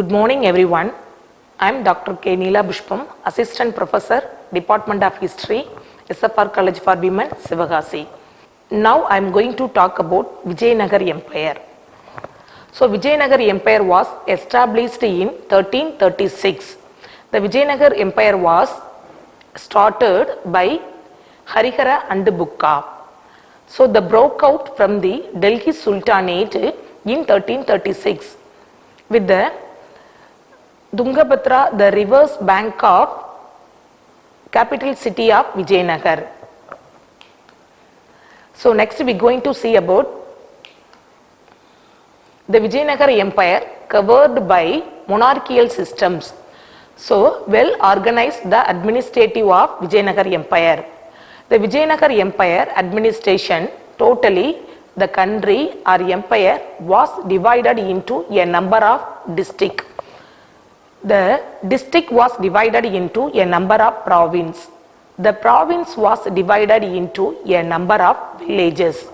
Good morning everyone. I am Dr.K.Neela Pushpam, Assistant Professor, Department of History, SFR College for Women, Sivagasi. Now I am going to talk about Vijayanagar Empire. So Vijayanagar Empire was established in 1336. The Vijayanagar Empire was started by Harihara and Bukka. So they broke out from the Delhi Sultanate in 1336 with the Tungabhadra, the reverse bank of capital city of Vijayanagar. So next we are going to see about the Vijayanagar Empire covered by monarchical systems. So well organized the administrative of Vijayanagar Empire. The Vijayanagar Empire administration totally the country or empire was divided into a number of districts. The district was divided into a number of province. The province was divided into a number of villages.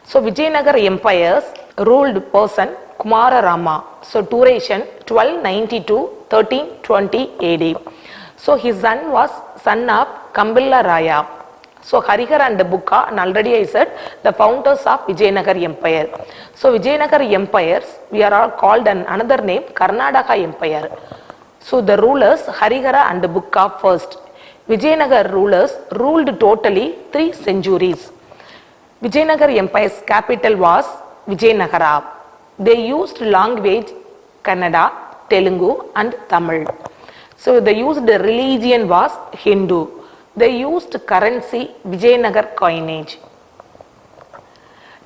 So Vijayanagar Empire's ruled person Kumara Rama. So duration 1290 to 1320 AD. So his son was son of Kambilla Raya. So Harihara and Bukka, and already I said the founders of Vijayanagar Empire. So Vijayanagar Empires, we are all called another name Karnataka Empire. So the rulers Harihara and Bukka first. Vijayanagar rulers ruled totally 3 centuries. Vijayanagar Empire's capital was Vijayanagara. They used language Kannada, Telugu and Tamil. So they used the religion was Hindu. They used currency Vijayanagar coinage.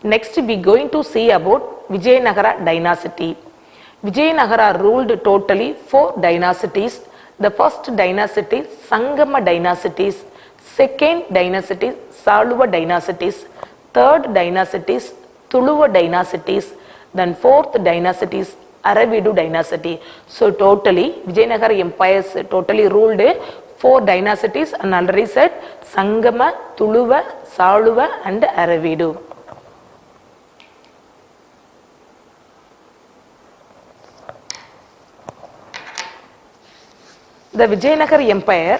Next we are going to see about Vijayanagara dynasty. Vijayanagara ruled totally 4 dynasties. The first dynasty Sangama dynasties, second dynasty Saluva dynasties, third dynasty Tuluva dynasties, then fourth dynasty Aravidu dynasty. So totally Vijayanagar empires totally ruled 4 dynasties and already said Sangama, Tuluva, Saluva and Aravidu. The Vijayanagar Empire,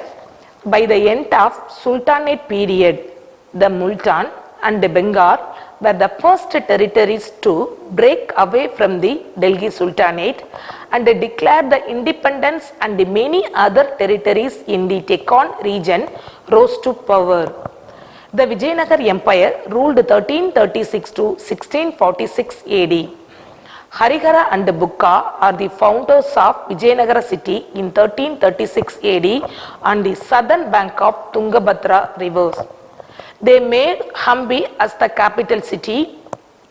by the end of Sultanate period, the Multan and the Bengal were the first territories to break away from the Delhi Sultanate and they declared the independence, and many other territories in the Deccan region rose to power. The Vijayanagar Empire ruled 1336 to 1646 AD. Harihara and Bukka are the founders of Vijayanagar city in 1336 AD on the southern bank of Tungabhadra rivers. They made Hampi as the capital city.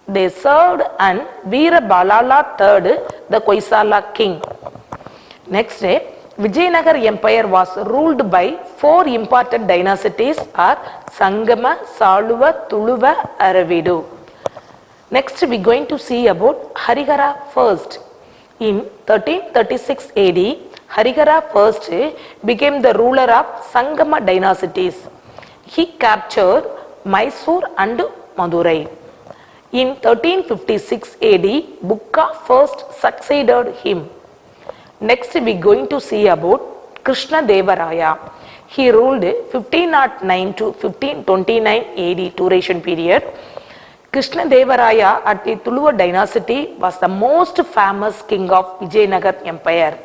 They served and Veera Balala III, the Koisala king. Next day, Vijayanagar Empire was ruled by 4 important dynasties are Sangama, Saluva, Tuluva, Aravidu. Next we are going to see about Harihara first. In 1336 AD, Harihara first became the ruler of Sangama dynasties. He captured Mysore and Madurai. In 1356 AD, Bukka first succeeded him. Next we are going to see about Krishna Devaraya. He ruled 1509 to 1529 AD duration period. Krishna Devaraya at the Tuluva dynasty was the most famous king of Vijayanagar Empire.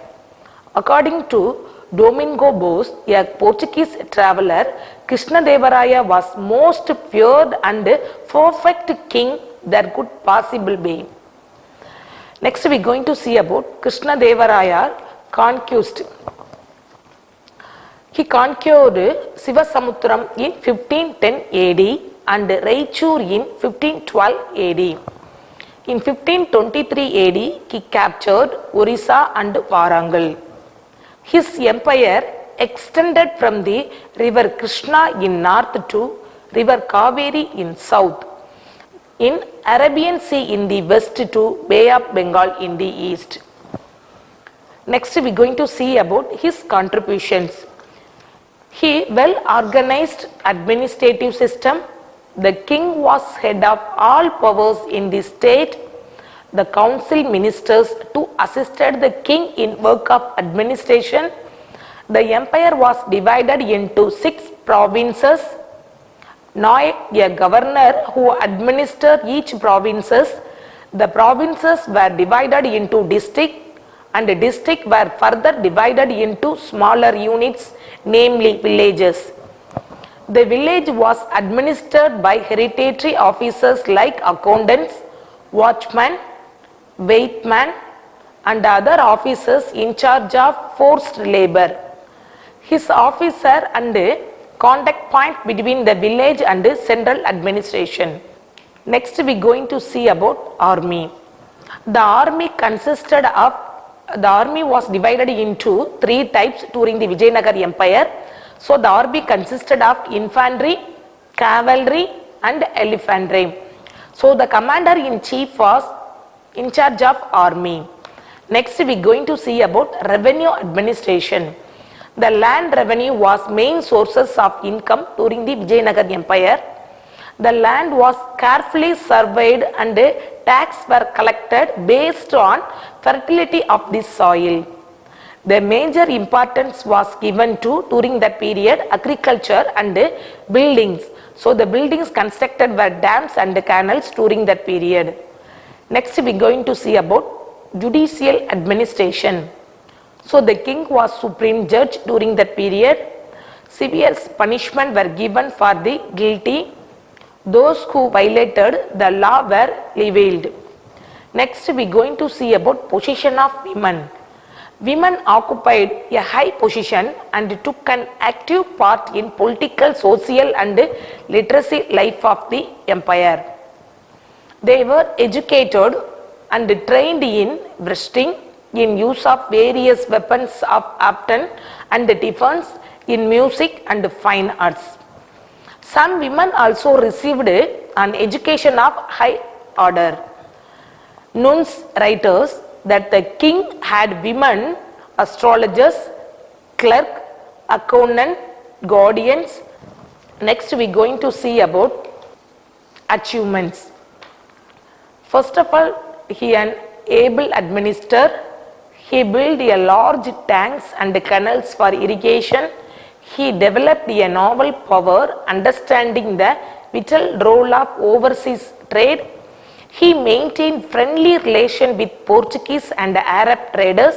According to Domingo Bos, a Portuguese traveller, Krishna Devaraya was most feared and perfect king there could possibly be. Next we are going to see about Krishna Devaraya conquest. He conquered Sivasamutram in 1510 AD and Raichur in 1512 AD. In 1523 AD, he captured Orissa and Warangal. His empire extended from the river Krishna in north to river Kaveri in south, in Arabian Sea in the west to Bay of Bengal in the east. Next we are going to see about his contributions. He well organized administrative system. The king was head of all powers in the state. the council ministers to assisted the king in work of administration. The empire was divided into 6 provinces. Now a governor who administered each provinces. The provinces were divided into districts, and the districts were further divided into smaller units, namely villages. The village was administered by hereditary officers like accountants, watchmen, waitmen, and other officers in charge of forced labor. His officer and contact point between the village and central administration. Next we going to see about army. The army was divided into 3 types during the Vijayanagar Empire. So the army consisted of infantry, cavalry and elephantry. So the commander in chief was in charge of army. Next we going to see about revenue administration. The land revenue was main sources of income during the Vijayanagar Empire. The land was carefully surveyed and tax were collected based on fertility of the soil. The major importance was given to during that period agriculture and buildings. So the buildings constructed were dams and canals during that period. Next we going to see about judicial administration. So the king was supreme judge during that period. Severe punishment were given for the guilty. Those who violated the law were leveled. Next we going to see about position of women. Women occupied a high position and took an active part in political, social and literacy life of the empire. They were educated and trained in wrestling, in use of various weapons of often and defense, in music and fine arts. Some women also received an education of high order. Nuns writers that the king had women astrologers, clerk, accountant, guardians. Next we going to see about achievements. First of all, he an able administrator. He built a large tanks and canals for irrigation. He developed a novel power understanding the vital role of overseas trade. He maintained friendly relation with Portuguese and Arab traders.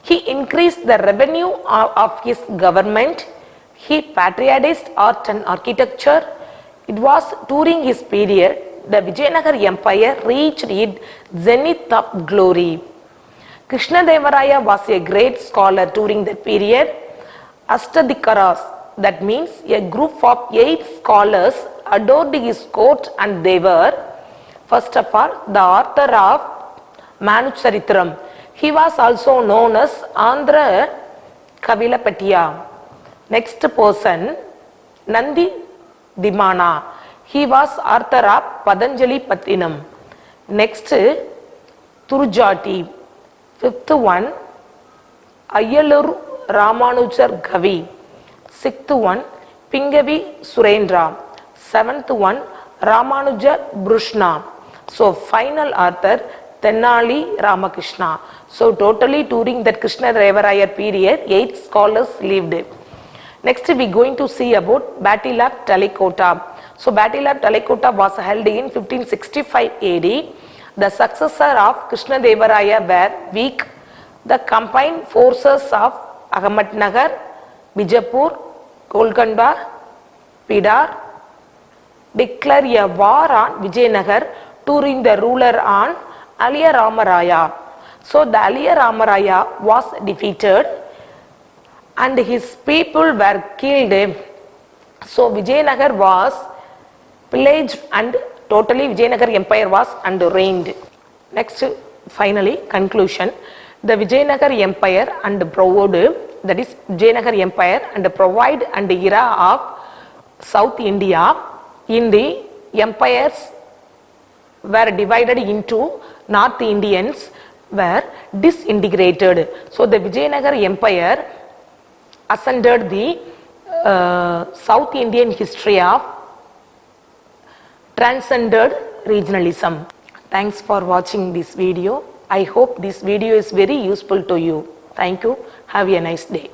He increased the revenue of his government. He patronized art and architecture. It was during his period the Vijayanagar Empire reached its zenith of glory. Krishnadevaraya was a great scholar during that period. Astadikaras, that means a group of 8 scholars adored his court, and they were, first of all, the author of Manucharitram. He was also known as Andhra Kavilapatiya. Next person, Nandi Dimana. He was author of Patanjali Pattinam. Next, Turjati. 5th one, Ayalur Ramanujar Gavi. 6th one, Pingavi Surendra. 7th one, Ramanuja Brushna. So final author Tenali Ramakrishna. So totally during that Krishnadevaraya period 8 scholars lived. Next we going to see about Battle of Talikota. So Battle of Talikota was held in 1565 AD. The successor of Krishnadevaraya were weak. The combined forces of Ahmednagar, Bijapur, Golconda, Bidar declare a war on Vijayanagar during the ruler on Aliya Ramaraya. So the Aliya Ramaraya was defeated and his people were killed. So Vijayanagar was pillaged and totally Vijayanagar Empire was underreigned. Next, finally, conclusion. The Vijayanagar Empire and provide, that is Vijayanagar Empire and provide and era of South India in the empires were divided into North Indians were disintegrated. So the Vijayanagar Empire ascended the South Indian history of transcended regionalism. Thanks for watching this video. I hope this video is very useful to you. Thank you. Have a nice day.